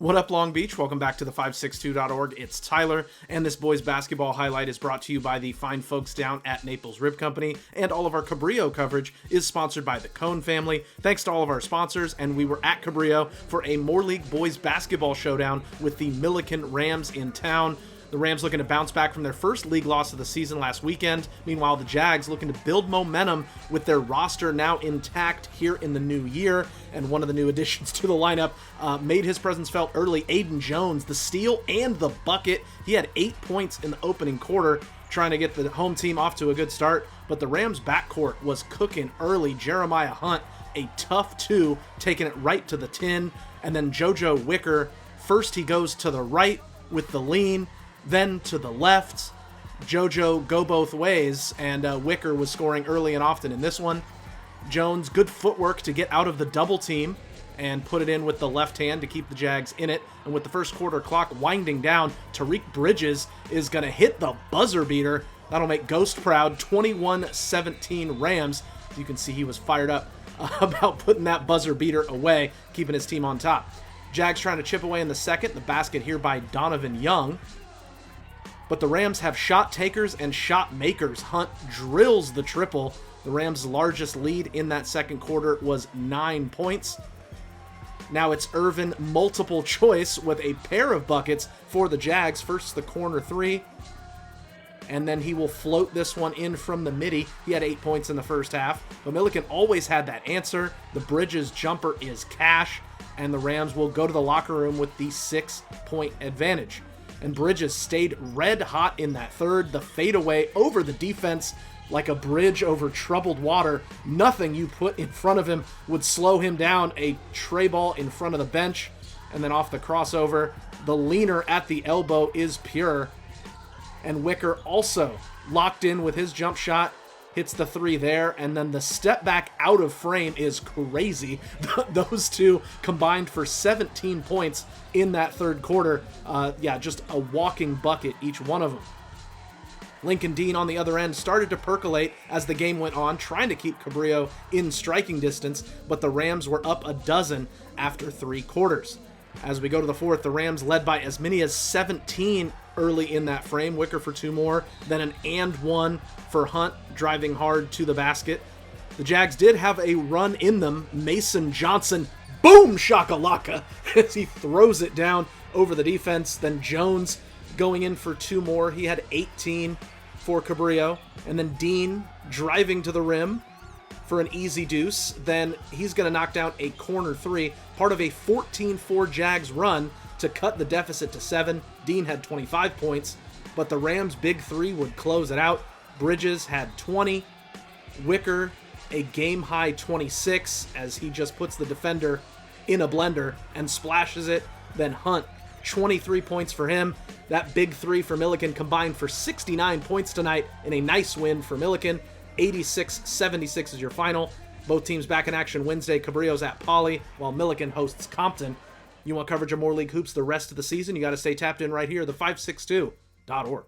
What up, Long Beach? Welcome back to the 562.org. It's Tyler, and this boys basketball highlight is brought to you by the fine folks down at Naples Rib Company, and all of our Cabrillo coverage is sponsored by the Cone family. Thanks to all of our sponsors, and we were at Cabrillo for a More League boys basketball showdown with the Millikan Rams in town. The Rams looking to bounce back from their first league loss of the season last weekend. Meanwhile, the Jags looking to build momentum with their roster now intact here in the new year. And one of the new additions to the lineup made his presence felt early. Aiden Jones, the steal and the bucket. He had 8 points in the opening quarter, trying to get the home team off to a good start. But the Rams' backcourt was cooking early. Jeremiah Hunt, a tough two, taking it right to the tin. And then JoJo Wicker, first he goes to the right with the lean, then to the left. JoJo go both ways, and Wicker was scoring early and often in this one. Jones, good footwork to get out of the double team and put it in with the left hand to keep the Jags in it. And with the first quarter clock winding down, Tariq Bridges is going to hit the buzzer beater. That'll make Ghost proud. 21-17 Rams. You can see he was fired up about putting that buzzer beater away, keeping his team on top. Jags trying to chip away in the second. The basket here by Donovan Young. But the Rams have shot takers and shot makers. Hunt drills the triple. The Rams' largest lead in that second quarter was 9 points. Now it's Irvin multiple choice with a pair of buckets for the Jags. First the corner three, and then he will float this one in from the midi. He had 8 points in the first half, but Millikan always had that answer. The Bridges jumper is cash, and the Rams will go to the locker room with the 6-point advantage. And Bridges stayed red hot in that third. The fadeaway over the defense like a bridge over troubled water. Nothing you put in front of him would slow him down. A tray ball in front of the bench. And then off the crossover, the leaner at the elbow is pure. And Wicker also locked in with his jump shot. Hits the three there, and then the step back out of frame is crazy. Those two combined for 17 points in that third quarter. Just a walking bucket, each one of them. Lincoln Dean on the other end started to percolate as the game went on, trying to keep Cabrillo in striking distance, but the Rams were up a dozen after 3 quarters. As we go to the fourth, the Rams led by as many as 17 early in that frame. Wicker for 2 more, then an and one for Hunt, driving hard to the basket. The Jags did have a run in them. Mason Johnson, boom shakalaka, as he throws it down over the defense. Then Jones going in for 2 more. He had 18 for Cabrillo. And then Dean driving to the rim for an easy deuce. Then he's going to knock down a corner three, part of a 14-4 Jags run to cut the deficit to 7. Dean had 25 points, but the Rams' big three would close it out. Bridges had 20. Wicker, a game-high 26, as he just puts the defender in a blender and splashes it. Then Hunt, 23 points for him. That big three for Millikan combined for 69 points tonight in a nice win for Millikan. 86-76 is your final. Both teams back in action Wednesday. Cabrillo's at Poly, while Millikan hosts Compton. You want coverage of More League Hoops the rest of the season? You got to stay tapped in right here, the562.org.